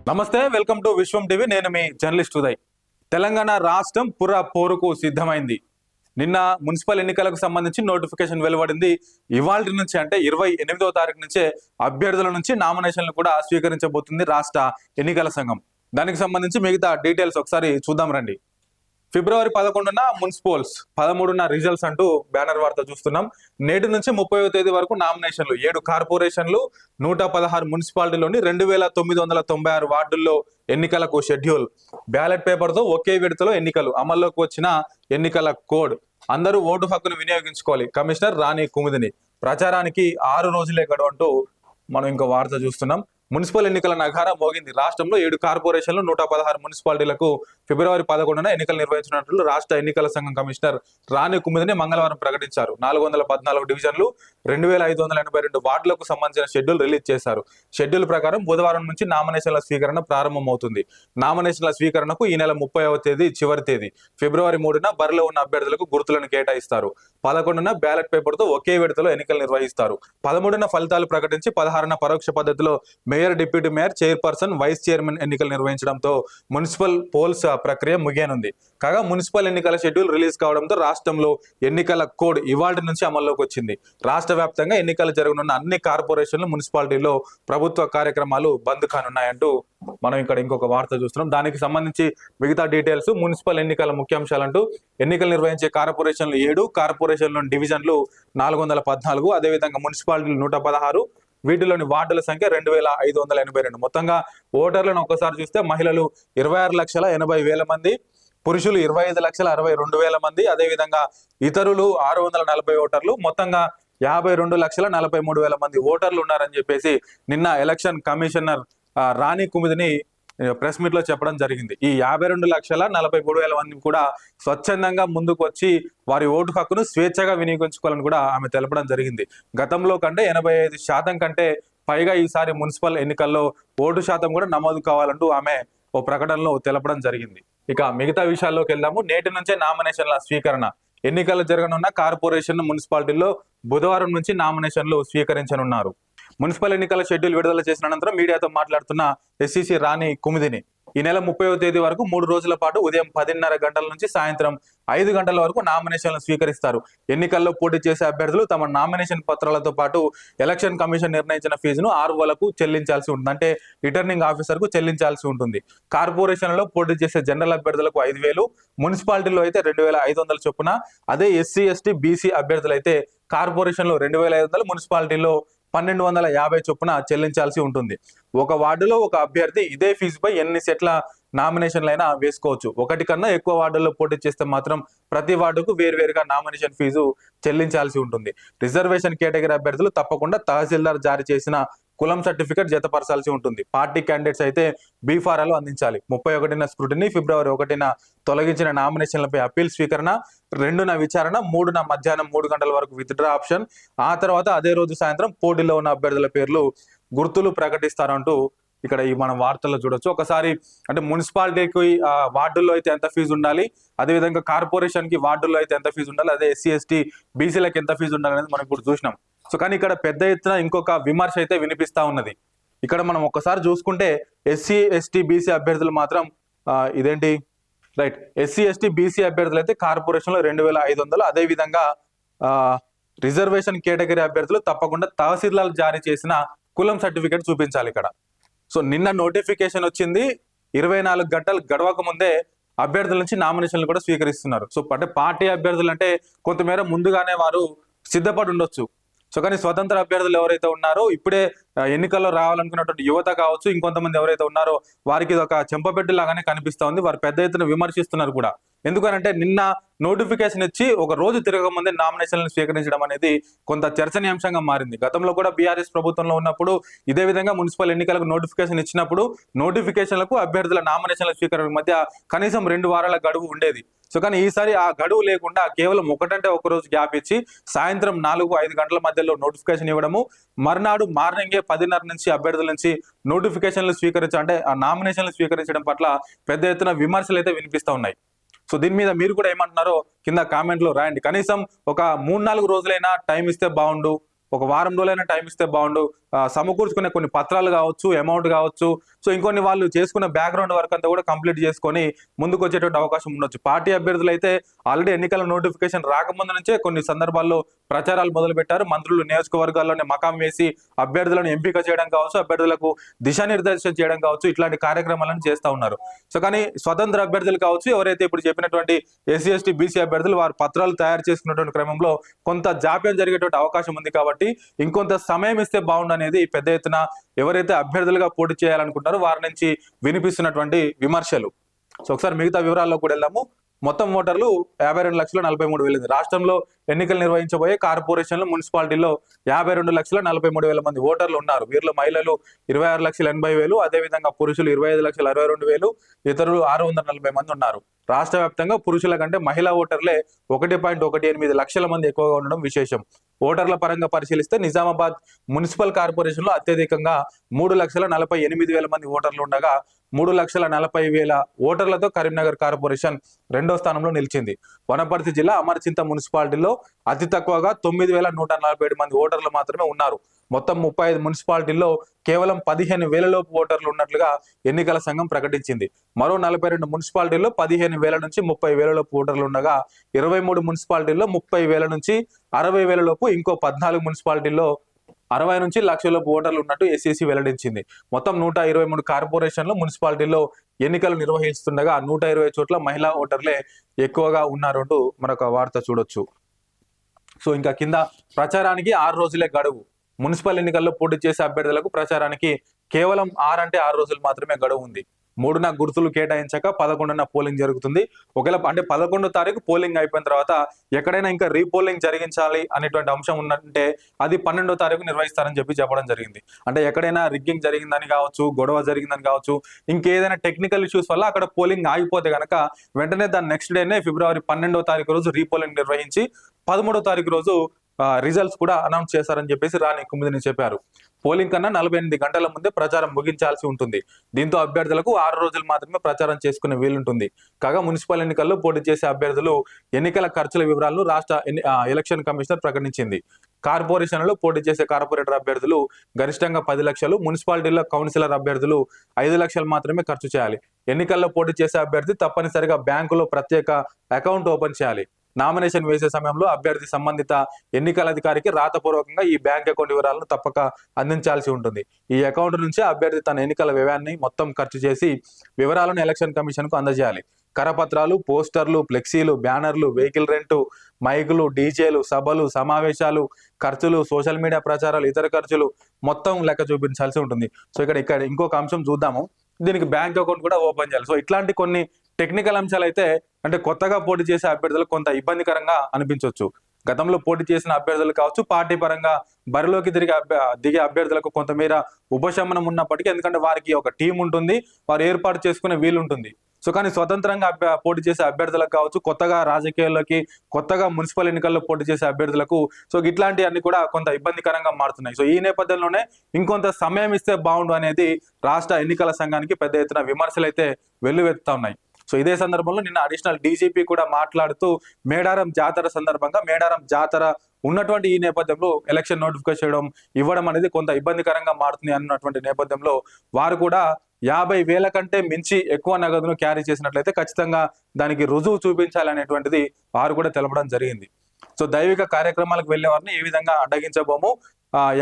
నమస్తే, welcome to Vishwam TV. నేను మీ journalist Uday. Telangana రాష్ట్రం పోరుకు సిద్ధమైంది. నిన్న మున్సిపల్ ఎన్నికలకు సంబంధించి నోటిఫికేషన్ వెలువడింది. ఇవాళ నుంచి అంటే 28వ తారీఖు నుంచే అభ్యర్థుల నుంచి నామినేషన్లు కూడా స్వీకరించబోతుంది రాష్ట్ర ఎన్నికల సంఘం. దానికి సంబంధించి మిగతా డీటెయిల్స్ ఒకసారి చూద్దాం రండి. ఫిబ్రవరి 11న మున్సిపల్స్, 13న రిజల్ట్స్ అంటూ బ్యానర్ వార్త చూస్తున్నాం. నేటి నుంచి 30వ తేదీ వరకు నామినేషన్లు. 7 కార్పొరేషన్లు, 116 మున్సిపాలిటీలోని 2996 వార్డుల్లో ఎన్నికలకు షెడ్యూల్. బ్యాలెట్ పేపర్తో ఒకే విడతలో ఎన్నికలు. అమల్లోకి వచ్చిన ఎన్నికల కోడ్. అందరూ ఓటు హక్కును వినియోగించుకోవాలి. కమిషనర్ రాణి కుముదిని. ప్రచారానికి 6 రోజులే గడువు అంటూ మనం ఇంకో వార్త చూస్తున్నాం. మున్సిపల్ ఎన్నికల నగారా మోగింది. రాష్ట్రంలో 7 కార్పొరేషన్లు, 116 మున్సిపాలిటీలకు ఫిబ్రవరి 11న ఎన్నికలు నిర్వహించినట్లు రాష్ట్ర ఎన్నికల సంఘం కమిషనర్ రాణి కుముదిని మంగళవారం ప్రకటించారు. 414 డివిజన్లు, 2582 వార్డులకు సంబంధించిన షెడ్యూల్ రిలీజ్ చేశారు. షెడ్యూల్ ప్రకారం బుధవారం నుంచి నామినేషన్ల స్వీకరణ ప్రారంభమవుతుంది. నామినేషన్ల స్వీకరణకు ఈ నెల 30వ తేదీ చివరి తేదీ. ఫిబ్రవరి 3న బరిలో ఉన్న అభ్యర్థులకు గుర్తులను కేటాయిస్తారు. 11న బ్యాలెట్ పేపర్తో ఒకే విడతలో ఎన్నికలు నిర్వహిస్తారు. 13న ఫలితాలు ప్రకటించి 16న పరోక్ష పద్ధతిలో mayor, deputy mayor, chairperson, vice chairman ఎన్నికలు నిర్వహించడంతో మున్సిపల్ పోల్స్ ప్రక్రియ ముగియనుంది. కాగా మున్సిపల్ ఎన్నికల షెడ్యూల్ రిలీజ్ కావడంతో రాష్ట్రంలో ఎన్నికల కోడ్ ఇవాళ నుంచి అమల్లోకి వచ్చింది. రాష్ట్ర వ్యాప్తంగా ఎన్నికలు జరగనున్న అన్ని కార్పొరేషన్లు, మున్సిపాలిటీల్లో ప్రభుత్వ కార్యక్రమాలు బంద్ కానున్నాయంటూ మనం ఇక్కడ ఇంకొక వార్త చూస్తున్నాం. దానికి సంబంధించి మిగతా డీటెయిల్స్, మున్సిపల్ ఎన్నికల ముఖ్యాంశాలంటూ ఎన్నికలు నిర్వహించే కార్పొరేషన్లు 7, కార్పొరేషన్లోని డివిజన్లు 414, అదేవిధంగా మున్సిపాలిటీలు 116, వీటిలోని వార్డుల సంఖ్య 2582. మొత్తంగా ఓటర్లను ఒకసారి చూస్తే మహిళలు 26,80,000 మంది, పురుషులు 25,62,000 మంది, అదేవిధంగా ఇతరులు 640 ఓటర్లు, మొత్తంగా 52,43,000 మంది ఓటర్లు ఉన్నారని చెప్పేసి నిన్న ఎలక్షన్ కమిషనర్ రాణి కుముదిని ప్రెస్ మీట్ లో చెప్పడం జరిగింది. ఈ 52,43,000 మంది కూడా స్వచ్ఛందంగా ముందుకు వచ్చి వారి ఓటు హక్కును స్వేచ్ఛగా వినియోగించుకోవాలని కూడా ఆమె తెలపడం జరిగింది. గతంలో కంటే 85% కంటే పైగా ఈసారి మున్సిపల్ ఎన్నికల్లో ఓటు శాతం కూడా నమోదు కావాలంటూ ఆమె ఓ ప్రకటనలో తెలపడం జరిగింది. ఇక మిగతా విషయాల్లోకి వెళ్దాము. నేటి నుంచే నామినేషన్ల స్వీకరణ. ఎన్నికలు జరగనున్న కార్పొరేషన్, మున్సిపాలిటీల్లో బుధవారం నుంచి నామినేషన్లు స్వీకరించనున్నారు. మున్సిపల్ ఎన్నికల షెడ్యూల్ విడుదల చేసిన అనంతరం మీడియాతో మాట్లాడుతున్న ఎస్సీసీ రాణి కుముదిని ఈ నెల 30వ తేదీ వరకు 3 రోజుల పాటు ఉదయం 10:30 గంటల నుంచి సాయంత్రం 5 గంటల వరకు నామినేషన్లు స్వీకరిస్తారు. ఎన్నికల్లో పోటీ చేసే అభ్యర్థులు తమ నామినేషన్ పత్రాలతో పాటు ఎలక్షన్ కమిషన్ నిర్ణయించిన ఫీజును ROలకు చెల్లించాల్సి ఉంటుంది. అంటే రిటర్నింగ్ ఆఫీసర్ కు చెల్లించాల్సి ఉంటుంది. కార్పొరేషన్లో పోటీ చేసే జనరల్ అభ్యర్థులకు 5,000, మున్సిపాలిటీలో అయితే 2,500 చొప్పున. అదే SC, ST, BC అభ్యర్థులు అయితే కార్పొరేషన్లో 2,500, మున్సిపాలిటీలో 1,250 చొప్పున చెల్లించాల్సి ఉంటుంది. ఒక వార్డులో ఒక అభ్యర్థి ఇదే ఫీజుపై ఎన్ని సెట్ల నామినేషన్లైనా వేసుకోవచ్చు. 1 కన్నా ఎక్కువ వార్డుల్లో పోటీ చేస్తే మాత్రం ప్రతి వార్డుకు వేర్వేరుగా నామినేషన్ ఫీజు చెల్లించాల్సి ఉంటుంది. రిజర్వేషన్ కేటగిరీ అభ్యర్థులు తప్పకుండా తహసీల్దార్ జారీ చేసిన కులం సర్టిఫికెట్ జతపరచాల్సి ఉంటుంది. పార్టీ క్యాండిడేట్స్ అయితే బీఫారాలు అందించాలి. 31న స్క్రూటినీ, ఫిబ్రవరి 1న తొలగించిన నామినేషన్లపై అప్పీల్ స్వీకరణ, 2న విచారణ, 3న మధ్యాహ్నం 3 గంటల వరకు విత్డ్రా ఆప్షన్. ఆ తర్వాత అదే రోజు సాయంత్రం పోటీలో ఉన్న అభ్యర్థుల పేర్లు, గుర్తులు ప్రకటిస్తారంటూ ఇక్కడ ఈ మనం వార్తల్లో చూడొచ్చు. ఒకసారి అంటే మున్సిపాలిటీకి వార్డుల్లో అయితే ఎంత ఫీజు ఉండాలి, అదేవిధంగా కార్పొరేషన్ కి వార్డుల్లో అయితే ఎంత ఫీజు ఉండాలి, అదే SC, ST, BCలకు ఎంత ఫీజు ఉండాలి అనేది మనం ఇప్పుడు చూసినాం. సో కానీ ఇక్కడ పెద్ద ఎత్తున ఇంకొక విమర్శ అయితే వినిపిస్తా ఉన్నది. ఇక్కడ మనం ఒక్కసారి చూసుకుంటే SC, ST, BC అభ్యర్థులు మాత్రం ఇదేంటి రైట్ SC, ST, BC అభ్యర్థులు అయితే కార్పొరేషన్ లో 2,500. అదేవిధంగా రిజర్వేషన్ కేటగిరీ అభ్యర్థులు తప్పకుండా తహసీల్దార్ జారీ చేసిన కులం సర్టిఫికేట్ చూపించాలి ఇక్కడ. సో నిన్న నోటిఫికేషన్ వచ్చింది. 24 గంటలు గడవక ముందే అభ్యర్థుల నుంచి నామినేషన్లు కూడా స్వీకరిస్తున్నారు. సో అంటే పార్టీ అభ్యర్థులు అంటే కొంతమేర ముందుగానే వారు సిద్ధపడి ఉండొచ్చు. సో కానీ స్వతంత్ర అభ్యర్థులు ఎవరైతే ఉన్నారో, ఇప్పుడే ఎన్నికల్లో రావాలనుకున్నటువంటి యువత కావచ్చు, ఇంకొంతమంది ఎవరైతే ఉన్నారో వారికి ఇది ఒక చెంపపెట్టు లాగానే కనిపిస్తా ఉంది. వారు పెద్ద ఎత్తున విమర్శిస్తున్నారు కూడా. ఎందుకనంటే నిన్న నోటిఫికేషన్ ఇచ్చి ఒక రోజు తిరగకముందే నామినేషన్లను స్వీకరించడం అనేది కొంత చర్చనీయాంశంగా మారింది. గతంలో కూడా BRS ప్రభుత్వంలో ఉన్నప్పుడు ఇదే విధంగా మున్సిపల్ ఎన్నికలకు నోటిఫికేషన్ ఇచ్చినప్పుడు నోటిఫికేషన్లకు అభ్యర్థుల నామినేషన్ల స్వీకరణ మధ్య కనీసం 2 వారాల గడువు ఉండేది. సో కానీ ఈసారి ఆ గడువు లేకుండా కేవలం ఒకటంటే ఒక రోజు గ్యాప్ ఇచ్చి సాయంత్రం 4-5 గంటల మధ్యలో నోటిఫికేషన్ ఇవ్వడము, మర్నాడు మార్నింగే 10:30 నుంచి అభ్యర్థుల నుంచి నోటిఫికేషన్లు అంటే ఆ నామినేషన్లు స్వీకరించడం పట్ల పెద్ద ఎత్తున విమర్శలు అయితే వినిపిస్తా ఉన్నాయి. సో దీని మీద మీరు కూడా ఏమంటున్నారో కింద కామెంట్లో రాయండి. కనీసం ఒక 3-4 రోజులైనా టైం ఇస్తే బాగుండు. ఒక వారం రోజులైనా టైం ఇస్తే బాగుండు, సమకూర్చుకునే కొన్ని పత్రాలు కావచ్చు, అమౌంట్ కావచ్చు, సో ఇంకొన్ని వాళ్ళు చేసుకున్న బ్యాక్గ్రౌండ్ వర్క్ అంతా కూడా కంప్లీట్ చేసుకొని ముందుకు వచ్చేటువంటి అవకాశం ఉండొచ్చు. పార్టీ అభ్యర్థులు అయితే ఆల్రెడీ ఎన్నికల నోటిఫికేషన్ రాకముందు నుంచే కొన్ని సందర్భాల్లో ప్రచారాలు మొదలు పెట్టారు. మంత్రులు నియోజకవర్గాల్లోనే మకాం వేసి అభ్యర్థులను ఎంపిక చేయడం కావచ్చు, అభ్యర్థులకు దిశానిర్దేశం చేయడం కావచ్చు, ఇట్లాంటి కార్యక్రమాలను చేస్తూ ఉన్నారు. సో కానీ స్వతంత్ర అభ్యర్థులు కావచ్చు, ఎవరైతే ఇప్పుడు చెప్పినటువంటి ఎస్సీ ఎస్టీ బీసీ అభ్యర్థులు వారు పత్రాలు తయారు చేసుకున్నటువంటి క్రమంలో కొంత జాప్యం జరిగేటువంటి అవకాశం ఉంది. కాబట్టి ఇంకొంత సమయం ఇస్తే బాగుండు అనేది పెద్ద ఎత్తున ఎవరైతే అభ్యర్థులుగా పోటీ చేయాలనుకుంటారో వారి నుంచి వినిపిస్తున్నటువంటి విమర్శలు. సో ఒకసారి మిగతా వివరాల్లో కూడా వెళ్దాము. మొత్తం ఓటర్లు 52,43,000. రాష్ట్రంలో ఎన్నికలు నిర్వహించబోయే కార్పొరేషన్లు, మున్సిపాలిటీల్లో 52,43,000 మంది ఓటర్లు ఉన్నారు. వీరిలో మహిళలు 26,80,000, అదేవిధంగా పురుషులు 25,62,000, ఇతరులు 640 మంది ఉన్నారు. రాష్ట్ర వ్యాప్తంగా పురుషుల కంటే మహిళా ఓటర్లే 1.18 లక్షల మంది ఎక్కువగా ఉండడం విశేషం. ఓటర్ల పరంగా పరిశీలిస్తే నిజామాబాద్ మున్సిపల్ కార్పొరేషన్ లో అత్యధికంగా 3,48,000 మంది ఓటర్లు ఉండగా 3,40,000 ఓటర్లతో కరీంనగర్ కార్పొరేషన్ రెండో స్థానంలో నిలిచింది. వనపర్తి జిల్లా అమర్చింత మున్సిపాలిటీలో అతి తక్కువగా 9,147 మంది ఓటర్లు మాత్రమే ఉన్నారు. మొత్తం 35 మున్సిపాలిటీల్లో కేవలం 15,000 లోపు ఓటర్లు ఉన్నట్లుగా ఎన్నికల సంఘం ప్రకటించింది. మరో 42 మున్సిపాలిటీల్లో 15,000 నుంచి 30,000 లోపు ఓటర్లు ఉండగా 23 మున్సిపాలిటీల్లో 30,000 నుంచి 60,000 లోపు, ఇంకో 14 మున్సిపాలిటీల్లో 60 నుంచి 1,00,000 లోపు ఓటర్లు ఉన్నట్టు ఎస్ఈసి వెల్లడించింది. మొత్తం 123 కార్పొరేషన్లు, మున్సిపాలిటీల్లో ఎన్నికలు నిర్వహిస్తుండగా 120 చోట్ల మహిళా ఓటర్లే ఎక్కువగా ఉన్నారంటూ మరొక వార్త చూడొచ్చు. సో ఇంకా కింద ప్రచారానికి 6 రోజులే గడువు. మున్సిపల్ ఎన్నికల్లో పోటీ చేసే అభ్యర్థులకు ప్రచారానికి కేవలం 6 రోజులు మాత్రమే గడువు ఉంది. 3న గుర్తులు కేటాయించాక 11న పోలింగ్ జరుగుతుంది. ఒకవేళ అంటే 11వ తారీఖు పోలింగ్ అయిపోయిన తర్వాత ఎక్కడైనా ఇంకా రీపోలింగ్ జరిగించాలి అనేటువంటి అంశం ఉన్నంటే అది 12వ తారీఖు నిర్వహిస్తారని చెప్పడం జరిగింది. అంటే ఎక్కడైనా రిగ్గింగ్ జరిగిందని కావచ్చు, గొడవ జరిగిందని కావచ్చు, ఇంకేదైనా టెక్నికల్ ఇష్యూస్ వల్ల అక్కడ పోలింగ్ ఆగిపోతే కనుక వెంటనే దాని నెక్స్ట్ డేనే ఫిబ్రవరి 12వ తారీఖు రోజు రీపోలింగ్ నిర్వహించి 13వ తారీఖు రోజు రిజల్ట్స్ కూడా అనౌన్స్ చేశారని చెప్పేసి రాణి కుముదిని చెప్పారు. పోలింగ్ కన్నా 48 గంటల ముందే ప్రచారం ముగించాల్సి ఉంటుంది. దీంతో అభ్యర్థులకు 6 రోజులు మాత్రమే ప్రచారం చేసుకునే వీలుంటుంది. కాగా మున్సిపల్ ఎన్నికల్లో పోటీ చేసే అభ్యర్థులు ఎన్నికల ఖర్చుల వివరాలను రాష్ట్ర ఎలక్షన్ కమిషనర్ ప్రకటించింది. కార్పొరేషన్లలో పోటీ చేసే కార్పొరేటర్ అభ్యర్థులు గరిష్టంగా 10 లక్షలు, మున్సిపాలిటీల్లో కౌన్సిలర్ అభ్యర్థులు 5 లక్షలు మాత్రమే ఖర్చు చేయాలి. ఎన్నికల్లో పోటీ చేసే అభ్యర్థి తప్పనిసరిగా బ్యాంకులో ప్రత్యేక అకౌంట్ ఓపెన్ చేయాలి. నామినేషన్ వేసే సమయంలో అభ్యర్థి సంబంధిత ఎన్నికల అధికారికి రాతపూర్వకంగా ఈ బ్యాంక్ అకౌంట్ వివరాలను తప్పక అందించాల్సి ఉంటుంది. ఈ అకౌంట్ నుంచి అభ్యర్థి తన ఎన్నికల వ్యయాన్ని మొత్తం ఖర్చు చేసి వివరాలను ఎలక్షన్ కమిషన్ కు అందజేయాలి. కరపత్రాలు, పోస్టర్లు, ఫ్లెక్సీలు, బ్యానర్లు, వెహికల్ రెంటు, మైకులు, డీజేలు, సభలు, సమావేశాలు ఖర్చులు, సోషల్ మీడియా ప్రచారాలు, ఇతర ఖర్చులు మొత్తం లెక్క చూపించాల్సి ఉంటుంది. సో ఇక్కడ ఇంకొక అంశం చూద్దాము. దీనికి బ్యాంక్ అకౌంట్ కూడా ఓపెన్ చేయాలి. సో ఇట్లాంటి కొన్ని టెక్నికల్ అంశాలు అయితే అంటే కొత్తగా పోటీ చేసే అభ్యర్థులకు కొంత ఇబ్బందికరంగా అనిపించవచ్చు. గతంలో పోటీ చేసిన అభ్యర్థులు కావచ్చు, పార్టీ పరంగా బరిలోకి దిగే అభ్యర్థులకు కొంతమేర ఉపశమనం ఉన్నప్పటికీ, ఎందుకంటే వారికి ఒక టీం ఉంటుంది, వారు ఏర్పాటు చేసుకునే వీలుంటుంది. సో కానీ స్వతంత్రంగా పోటీ చేసే అభ్యర్థులకు కావచ్చు, కొత్తగా రాజకీయాల్లోకి, కొత్తగా మున్సిపల్ ఎన్నికల్లో పోటీ చేసే అభ్యర్థులకు సో ఇట్లాంటివన్నీ కూడా కొంత ఇబ్బందికరంగా మారుతున్నాయి. సో ఈ నేపథ్యంలోనే ఇంకొంత సమయం ఇస్తే బాగుండు అనేది రాష్ట్ర ఎన్నికల సంఘానికి పెద్ద ఎత్తున విమర్శలు అయితే వెల్లువెత్తుతా ఉన్నాయి. సో ఇదే సందర్భంలో నిన్న అడిషనల్ డీజీపీ కూడా మాట్లాడుతూ మేడారం జాతర సందర్భంగా మేడారం జాతర ఉన్నటువంటి ఈ నేపథ్యంలో ఎలక్షన్ నోటిఫికేషన్ ఇవ్వడం అనేది కొంత ఇబ్బందికరంగా మారుతుంది అన్నటువంటి నేపథ్యంలో వారు కూడా 50,000 కంటే మించి ఎక్కువ నగదును క్యారీ చేసినట్లయితే ఖచ్చితంగా దానికి రుజువు చూపించాలనేటువంటిది వారు కూడా తెలపడం జరిగింది. సో దైవిక కార్యక్రమాలకు వెళ్లే వారిని ఏ విధంగా అడ్డగించబోము,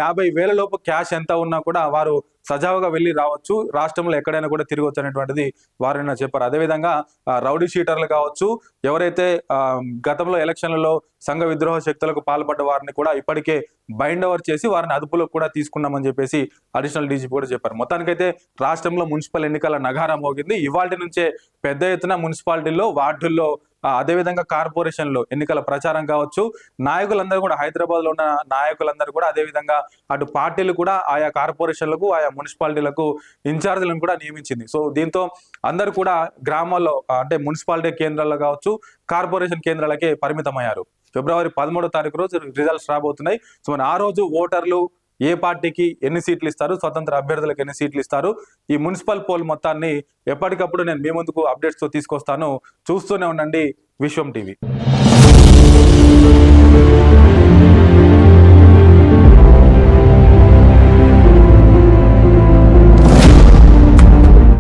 50,000 లోపు క్యాష్ ఎంత ఉన్నా కూడా వారు సజావుగా వెళ్ళి రావచ్చు, రాష్ట్రంలో ఎక్కడైనా కూడా తిరగవచ్చు అనేటువంటిది వారైనా చెప్పారు. అదేవిధంగా రౌడీ షీటర్లు కావచ్చు, ఎవరైతే గతంలో ఎలక్షన్లలో సంఘ విద్రోహ శక్తులకు పాల్పడ్డ వారిని కూడా ఇప్పటికే బైండ్ ఓవర్ చేసి వారిని అదుపులో కూడా తీసుకున్నామని చెప్పేసి అడిషనల్ డీజీపీ కూడా చెప్పారు. మొత్తానికైతే రాష్ట్రంలో మున్సిపల్ ఎన్నికల నగారం మోగింది. ఇవాల్టి నుంచే పెద్ద ఎత్తున మున్సిపాలిటీల్లో, వార్డుల్లో, అదేవిధంగా కార్పొరేషన్లో ఎన్నికల ప్రచారం కావచ్చు, నాయకులందరూ కూడా హైదరాబాద్ లో ఉన్న నాయకులందరూ కూడా అదేవిధంగా అటు పార్టీలు కూడా ఆయా కార్పొరేషన్లకు, ఆయా మున్సిపాలిటీలకు ఇన్ఛార్జీలను కూడా నియమించింది. సో దీంతో అందరూ కూడా గ్రామాల్లో అంటే మున్సిపాలిటీ కేంద్రాల్లో కావచ్చు, కార్పొరేషన్ కేంద్రాలకే పరిమితమయ్యారు. ఫిబ్రవరి 13వ తారీఖు రోజు రిజల్ట్స్ రాబోతున్నాయి. సో ఆ రోజు ఓటర్లు ఏ పార్టీకి ఎన్ని సీట్లు ఇస్తారు, స్వతంత్ర అభ్యర్థులకు ఎన్ని సీట్లు ఇస్తారు, ఈ మున్సిపల్ పోల్ మొత్తాన్ని ఎప్పటికప్పుడు నేను మీ ముందుకు అప్డేట్స్ తో తీసుకొస్తాను. చూస్తూనే ఉండండి విశ్వం టీవీ.